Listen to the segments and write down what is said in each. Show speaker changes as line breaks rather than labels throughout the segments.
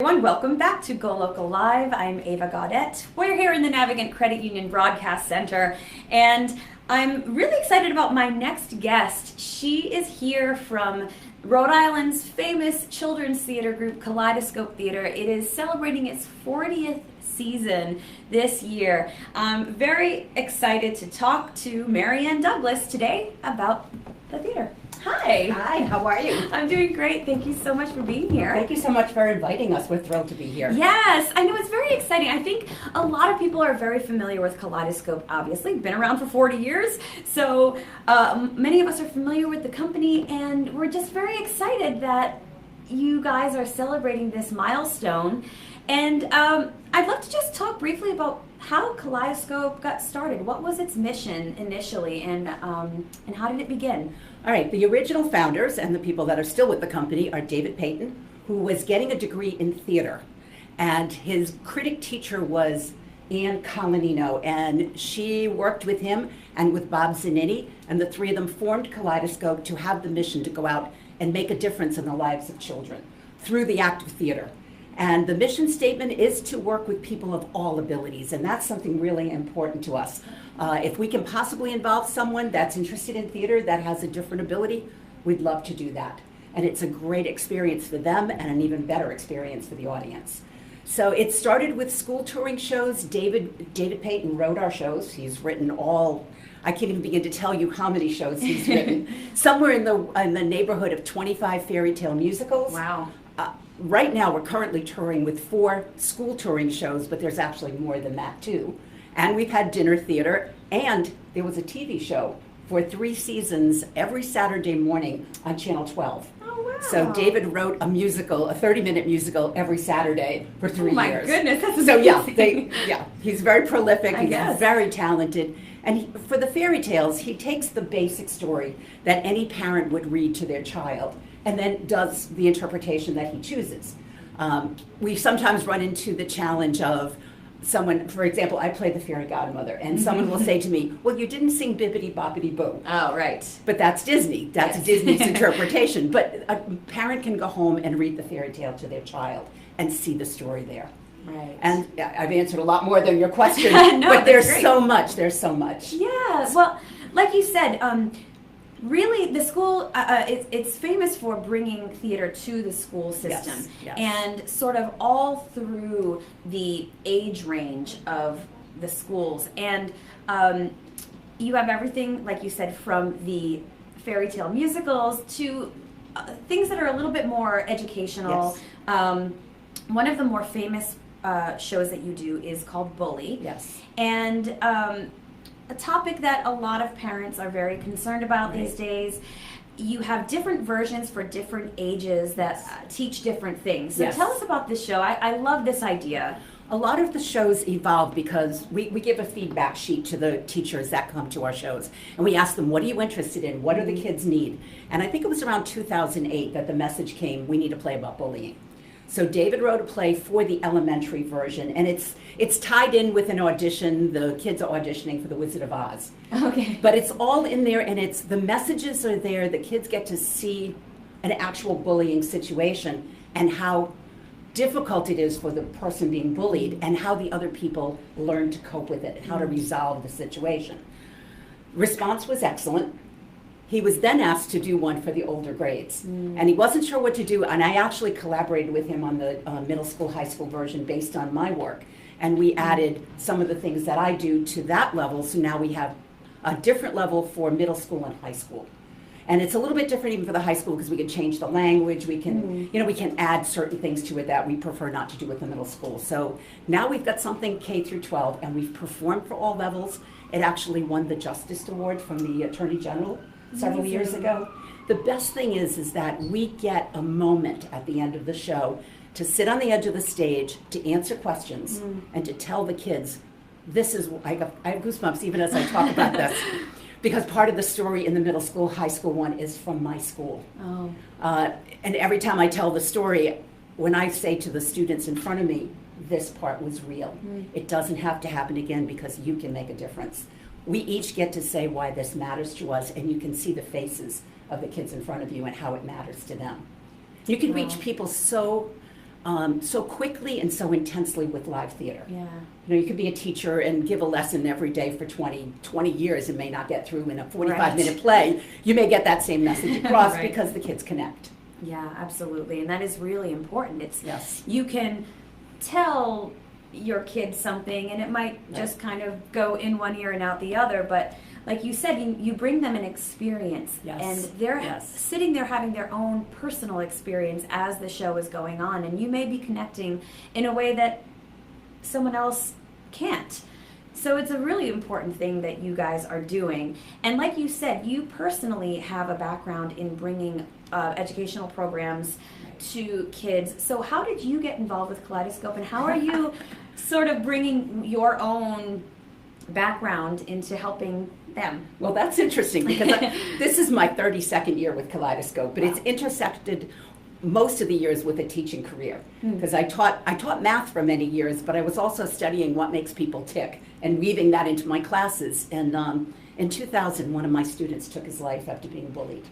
everyone, welcome back to Go Local Live. I'm Ava Gaudette. We're here in the Navigant Credit Union Broadcast Center, and I'm really excited about my next guest. She is here from Rhode Island's famous children's theater group, Kaleidoscope Theater. It is celebrating its 40th season this year. I'm very excited to talk to Marianne Douglas today about the theater. Hi.
Hi, how are you?
I'm doing great. Thank you so much for being here.
Thank you so much for inviting us. We're thrilled to be here.
Yes, I know, it's very exciting. I think a lot of people are very familiar with Kaleidoscope, obviously. Been around for 40 years, so many of us are familiar with the company, and we're just very excited that you guys are celebrating this milestone. And I'd love to just talk briefly about how Kaleidoscope got started. What was its mission initially, and how did it begin?
All right, the original founders and the people that are still with the company are David Payton, who was getting a degree in theater, and his critic teacher was Anne Colanino, and she worked with him and with Bob Zanini, and the three of them formed Kaleidoscope to have the mission to go out and make a difference in the lives of children through the act of theater. And the mission statement is to work with people of all abilities, and that's something really important to us. If we can possibly involve someone that's interested in theater that has a different ability, we'd love to do that. And it's a great experience for them and an even better experience for the audience. So it started with school touring shows. David Payton wrote our shows. He's written I can't even begin to tell you how many shows he's written. Somewhere in the neighborhood of 25 fairy tale musicals.
Wow.
Right now, we're currently touring with 4 school touring shows, but there's actually more than that, too. And we've had dinner theater, and there was a TV show for 3 seasons every Saturday morning on Channel 12.
Oh, wow.
So David wrote a musical, a 30-minute musical every Saturday for 3 years.
Oh, my goodness, that's
so
amazing.
he's very prolific,
I guess.
He's very talented. And for the fairy tales, he takes the basic story that any parent would read to their child, and then does the interpretation that he chooses. We sometimes run into the challenge of someone, for example, I play the fairy godmother, and someone will say to me, well, you didn't sing Bibbidi Boppidi Boo.
Oh, right.
But that's Disney. That's
Yes.
Disney's interpretation. But a parent can go home and read the fairy tale to their child and see the story there.
Right.
And I've answered a lot more than your question,
No,
but there's
great.
so much. There's so much.
Yeah, well, like you said, really, the school, it's famous for bringing theater to the school system.
Yes.
And sort of all through the age range of the schools. And you have everything, like you said, from the fairy tale musicals to things that are a little bit more educational.
Yes.
One of the more famous shows that you do is called Bully.
Yes.
And a topic that a lot of parents are very concerned about these days. You have different versions for different ages that teach different things. So
Yes.
tell us about this show. I love this idea.
A lot of the shows evolve because we give a feedback sheet to the teachers that come to our shows. And we ask them, what are you interested in? What do the kids need? And I think it was around 2008 that the message came, we need a play about bullying. So David wrote a play for the elementary version, and it's tied in with an audition. The kids are auditioning for The Wizard of Oz.
Okay.
But it's all in there, and the messages are there. The kids get to see an actual bullying situation and how difficult it is for the person being bullied and how the other people learn to cope with it and how to resolve the situation. Response was excellent. He was then asked to do one for the older grades, and he wasn't sure what to do, and I actually collaborated with him on the middle school, high school version based on my work, and we added some of the things that I do to that level, so now we have a different level for middle school and high school. And it's a little bit different even for the high school because we can change the language, we can, we can add certain things to it that we prefer not to do with the middle school. So now we've got something K through 12, and we've performed for all levels. It actually won the Justice Award from the Attorney General several years ago. The best thing is that we get a moment at the end of the show to sit on the edge of the stage, to answer questions, and to tell the kids, I have goosebumps even as I talk about this, because part of the story in the middle school, high school one is from my school.
Oh.
And every time I tell the story, when I say to the students in front of me, this part was real. It doesn't have to happen again because you can make a difference. We each get to say why this matters to us, and you can see the faces of the kids in front of you and how it matters to them. You can reach people so so quickly and so intensely with live theater.
Yeah.
You could be a teacher and give a lesson every day for 20 years and may not get through in a 45-minute play. You may get that same message across because the kids connect.
Yeah, absolutely. And that is really important.
Yes.
You can tell your kids something and it might just kind of go in one ear and out the other, but like you said, you bring them an experience, and they're sitting there having their own personal experience as the show is going on, and you may be connecting in a way that someone else can't. So it's a really important thing that you guys are doing. And like you said, you personally have a background in bringing educational programs to kids. So how did you get involved with Kaleidoscope, and how are you sort of bringing your own background into helping them?
Well, that's interesting because this is my 32nd year with Kaleidoscope, but it's intersected most of the years with a teaching career, because I taught math for many years, but I was also studying what makes people tick and weaving that into my classes. And in 2000, one of my students took his life after being bullied.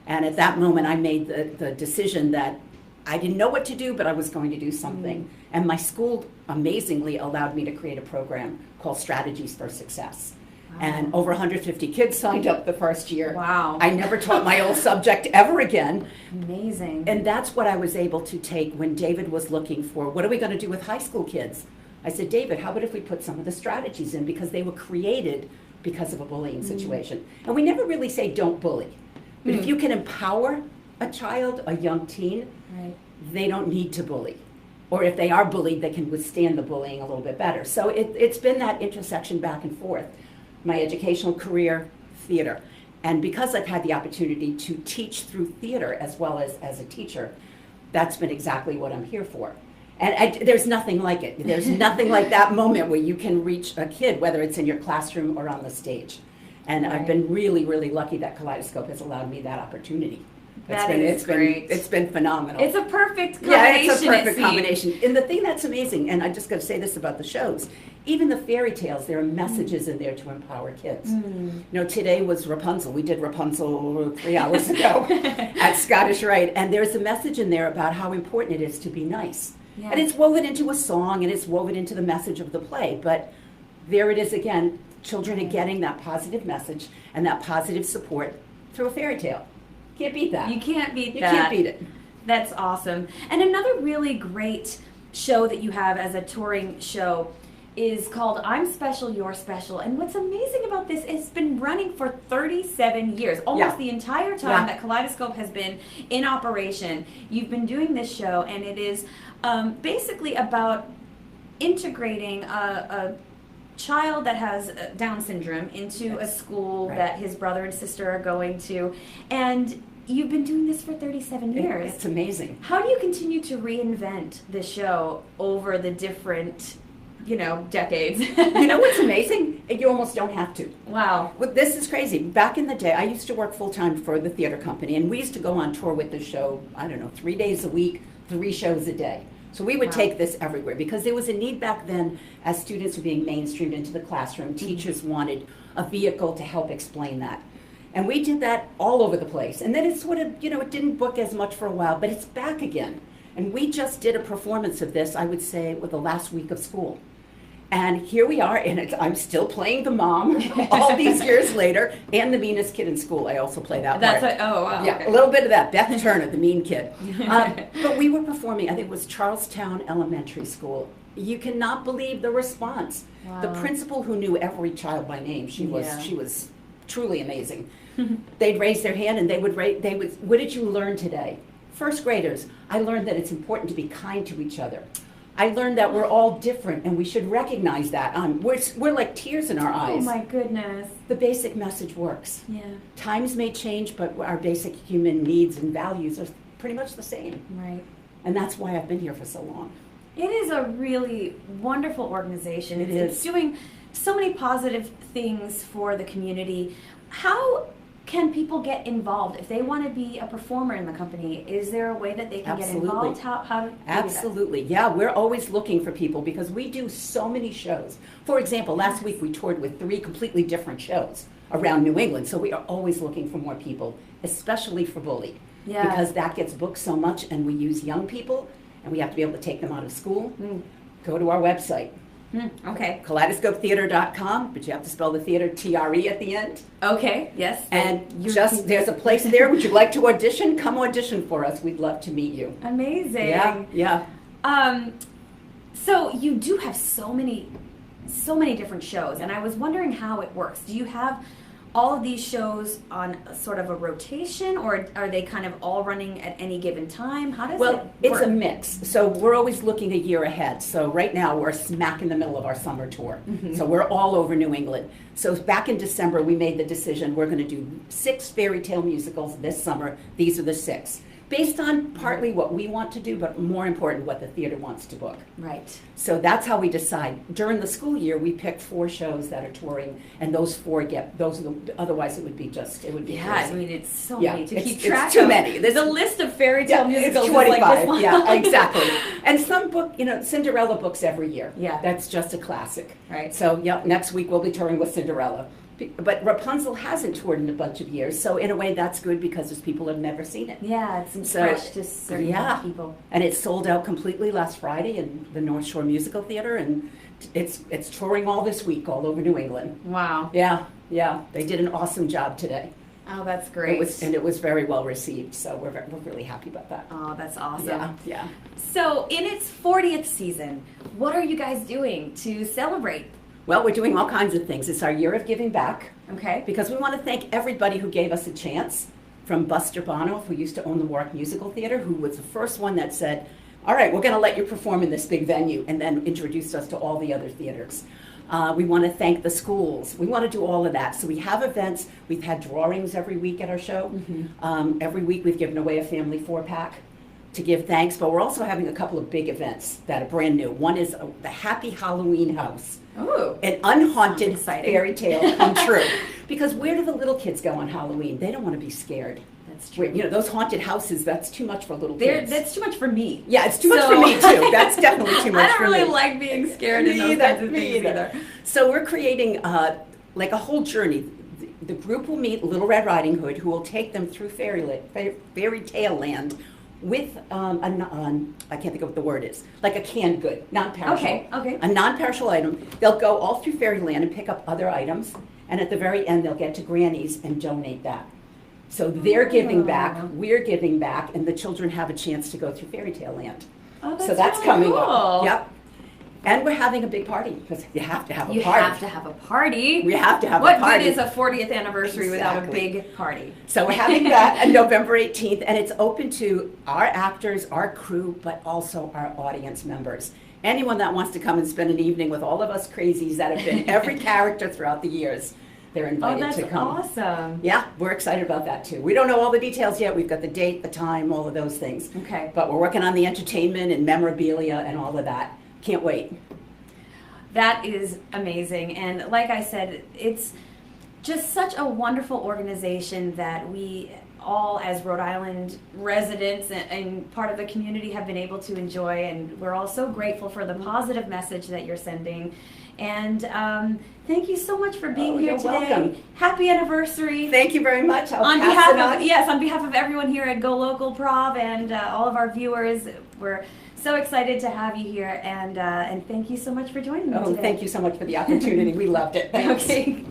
And at that moment, I made the decision that I didn't know what to do, but I was going to do something. And my school amazingly allowed me to create a program called Strategies for Success. And over 150 kids signed up the first year.
Wow.
I never taught my old subject ever again.
Amazing.
And that's what I was able to take when David was looking for, what are we going to do with high school kids? I said, David, how about if we put some of the strategies in, because they were created because of a bullying situation. And we never really say don't bully. But if you can empower a child, a young teen, they don't need to bully. Or if they are bullied, they can withstand the bullying a little bit better. So it's been that intersection back and forth. My educational career, theater. And because I've had the opportunity to teach through theater as well as a teacher, that's been exactly what I'm here for. And there's nothing like it. There's nothing like that moment where you can reach a kid, whether it's in your classroom or on the stage. And I've been really, really lucky that Kaleidoscope has allowed me that opportunity. It's been phenomenal.
It's a perfect combination.
Yeah, it's a perfect combination. And the thing that's amazing, and I just got to say this about the shows, even the fairy tales, there are messages in there to empower kids. Today was Rapunzel. We did Rapunzel 3 hours ago at Scottish Rite, and there's a message in there about how important it is to be nice. Yeah. And it's woven into a song, and it's woven into the message of the play. But there it is again. Children are getting that positive message and that positive support through a fairy tale. Can't beat that.
You can't beat that.
You can't beat it.
That's awesome. And another really great show that you have as a touring show is called I'm Special, You're Special. And what's amazing about this is it's been running for 37 years, almost the entire time that Kaleidoscope has been in operation. You've been doing this show, and it is basically about integrating a child that has Down syndrome into a school that his brother and sister are going to, and you've been doing this for 37 years.
It's amazing.
How do you continue to reinvent the show over the different, decades?
You know what's amazing? You almost don't have to.
Wow.
Well, this is crazy. Back in the day, I used to work full-time for the theater company, and we used to go on tour with the show, 3 days a week, 3 shows a day. So we would take this everywhere because there was a need back then as students were being mainstreamed into the classroom. Teachers wanted a vehicle to help explain that. And we did that all over the place. And then it sort of, it didn't book as much for a while, but it's back again. And we just did a performance of this, I would say, with the last week of school. And here we are, and I'm still playing the mom all these years later, and the meanest kid in school. I also play that part.
Oh, wow.
Yeah, a little bit of that. Beth Turner, the mean kid. But we were performing, I think it was Charlestown Elementary School. You cannot believe the response. Wow. The principal, who knew every child by name, she was truly amazing. They'd raise their hand, and they would, what did you learn today? First graders, I learned that it's important to be kind to each other. I learned that we're all different, and we should recognize that. We're like tears in our eyes.
Oh my goodness.
The basic message works.
Yeah.
Times may change, but our basic human needs and values are pretty much the same.
Right.
And that's why I've been here for so long.
It is a really wonderful organization. It's doing so many positive things for the community. How can people get involved if they want to be a performer in the company? Is there a way that they can get involved? How
Absolutely. Yeah, we're always looking for people because we do so many shows. For example, last week we toured with 3 completely different shows around New England. So we are always looking for more people, especially for Bully. Yeah. Because that gets booked so much, and we use young people. and we have to be able to take them out of school, go to our website.
Okay.
Kaleidoscopetheater.com, but you have to spell the theater TRE at the end.
Okay, yes.
And there's a place there. Would you like to audition? Come audition for us. We'd love to meet you.
Amazing.
Yeah.
So you do have so many different shows, and I was wondering how it works. Do you have all of these shows on sort of a rotation, or are they kind of all running at any given time? How does it work?
It's a mix. So we're always looking a year ahead. So right now we're smack in the middle of our summer tour. So we're all over New England. So back in December we made the decision we're going to do 6 fairy tale musicals this summer. These are the 6. Based on partly what we want to do, but more important, what the theater wants to book.
Right.
So that's how we decide. During the school year, we pick 4 shows that are touring, and those 4 otherwise it would be crazy.
I mean, it's so many to keep track of.
It's too many.
There's a list of fairy tale musicals.
It's 25,
like this one.
yeah, exactly. And some book, Cinderella books every year.
Yeah.
That's just a classic.
Right.
So, next week we'll be touring with Cinderella. But Rapunzel hasn't toured in a bunch of years, so in a way that's good because those people have never seen it.
Yeah, it's fresh to certain people.
And it sold out completely last Friday in the North Shore Musical Theater, and it's touring all this week all over New England.
Wow.
Yeah, they did an awesome job today.
Oh, that's great.
It was very well received, so we're really happy about that.
Oh, that's awesome.
Yeah.
So in its 40th season, what are you guys doing to celebrate?
Well, we're doing all kinds of things. It's our year of giving back.
Okay.
Because we want to thank everybody who gave us a chance, from Buster Bonoff, who used to own the Warwick Musical Theater, who was the first one that said, all right, we're going to let you perform in this big venue, and then introduced us to all the other theaters. We want to thank the schools. We want to do all of that. So we have events. We've had drawings every week at our show. Every week we've given away a family 4-pack to give thanks, but we're also having a couple of big events that are brand new. One is the Happy Halloween House.
Ooh,
an unhaunted fairy tale come true. Because where do the little kids go on Halloween? They don't want to be scared.
That's true.
Those haunted houses, that's too much for little kids.
That's too much for me.
Yeah, it's too much for me too. That's definitely too much for me.
I don't really like being scared in those kinds of things either.
So we're creating like a whole journey. The group will meet Little Red Riding Hood, who will take them through fairy tale land with I can't think of what the word is, like a canned good, non-perishable.
Okay.
A non-perishable item. They'll go all through Fairyland and pick up other items, and at the very end they'll get to Granny's and donate that. So they're giving back, we're giving back, and the children have a chance to go through Fairy Tale Land.
Oh,
so that's
really
coming
cool.
up. Yep. And we're having a big party, because you have to have a party.
You have to have a party.
We have to have a
What
party.
good is a 40th anniversary without a big party?
So we're having that on November 18th, and it's open to our actors, our crew, but also our audience members. Anyone that wants to come and spend an evening with all of us crazies that have been every character throughout the years, they're invited to come.
Oh, that's awesome.
Yeah, we're excited about that too. We don't know all the details yet. We've got the date, the time, all of those things.
Okay.
But we're working on the entertainment and memorabilia and all of that. Can't wait.
That is amazing. And like I said, it's just such a wonderful organization that we all, as Rhode Island residents and part of the community, have been able to enjoy. And we're all so grateful for the positive message that you're sending. And thank you so much for being here today.
Welcome.
Happy anniversary.
Thank you very much.
On behalf of everyone here at Go Local Prov and all of our viewers, we're so excited to have you here, and thank you so much for joining me today.
Thank you so much for the opportunity. We loved it. Thanks.
Okay.